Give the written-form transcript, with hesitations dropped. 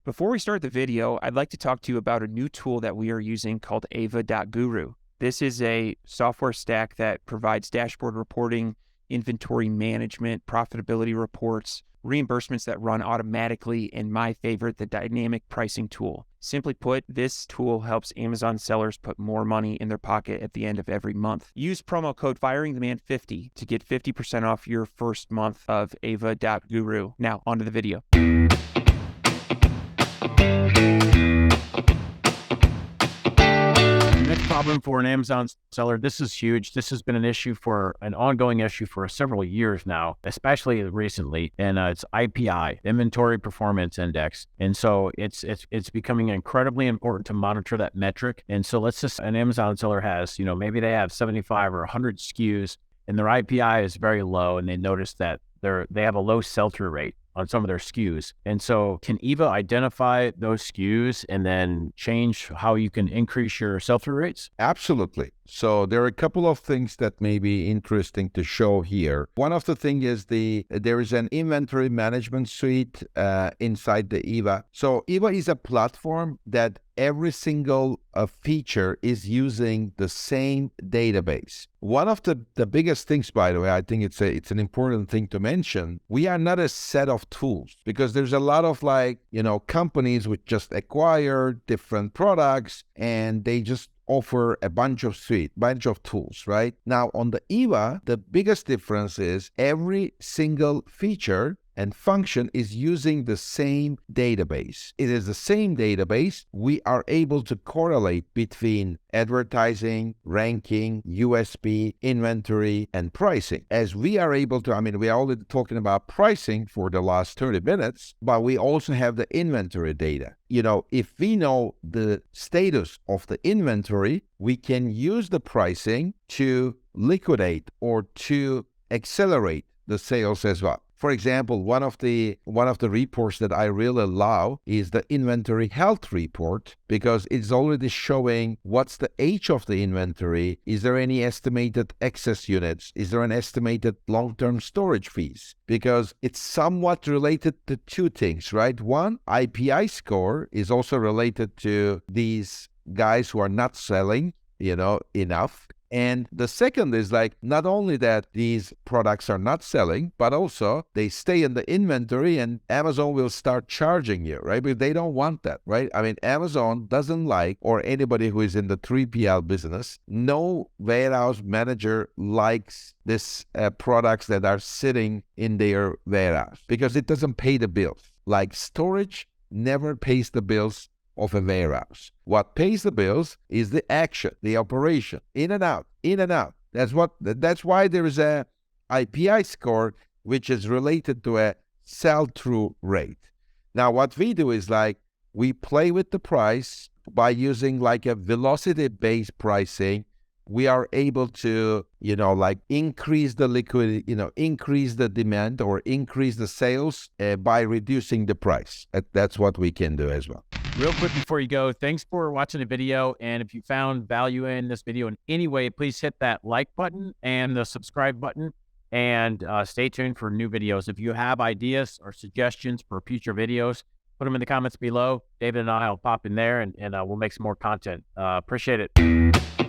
Before we start the video, I'd like to talk to you about a new tool that we are using called Eva.Guru. This is a software stack that provides dashboard reporting, inventory management, profitability reports, reimbursements that run automatically, and my favorite, the dynamic pricing tool. Simply put, this tool helps Amazon sellers put more money in their pocket at the end of every month. Use promo code FIRINGTHEMAN50 to get 50% off your first month of Eva.Guru. Now, onto the video. Next problem for an Amazon seller. This is huge. This has been an ongoing issue for several years now, especially recently. And it's IPI, Inventory Performance Index. And so it's becoming incredibly important to monitor that metric. And so let's just, an Amazon seller has, maybe they have 75 or 100 SKUs and their IPI is very low. And they notice that they have a low sell-through rate on some of their SKUs. And so can Eva identify those SKUs and then change how you can increase your sell-through rates? Absolutely. So there are a couple of things that may be interesting to show here. One of the things is there is an inventory management suite inside the Eva. So Eva is a platform that every single feature is using the same database. One of the biggest things, by the way, I think it's an important thing to mention. We are not a set of tools, because there's a lot of companies which just acquire different products and they just offer a bunch of tools, right? Now on the Eva, the biggest difference is every single feature and function is using the same database. It is the same database. We are able to correlate between advertising, ranking, USP, inventory, and pricing. As we are able to, we are already talking about pricing for the last 30 minutes, but we also have the inventory data. If we know the status of the inventory, we can use the pricing to liquidate or to accelerate the sales as well. For example, one of the reports that I really love is the inventory health report, because it's already showing what's the age of the inventory. Is there any estimated excess units? Is there an estimated long-term storage fees? Because it's somewhat related to two things, right? One, IPI score is also related to these guys who are not selling, enough. And the second is not only that these products are not selling, but also they stay in the inventory and Amazon will start charging you, right? But they don't want that, right? Amazon doesn't like, or anybody who is in the 3PL business, no warehouse manager likes this products that are sitting in their warehouse, because it doesn't pay the bills. Like storage never pays the bills of a warehouse. What pays the bills is the action, the operation, in and out, in and out. That's why there is a IPI score, which is related to a sell-through rate. Now, what we do is we play with the price by using a velocity-based pricing. We are able to, increase the liquidity, increase the demand or increase the sales by reducing the price. That's what we can do as well. Real quick before you go, thanks for watching the video. And if you found value in this video in any way, please hit that like button and the subscribe button, and stay tuned for new videos. If you have ideas or suggestions for future videos, put them in the comments below. David and I will pop in there and we'll make some more content. Appreciate it.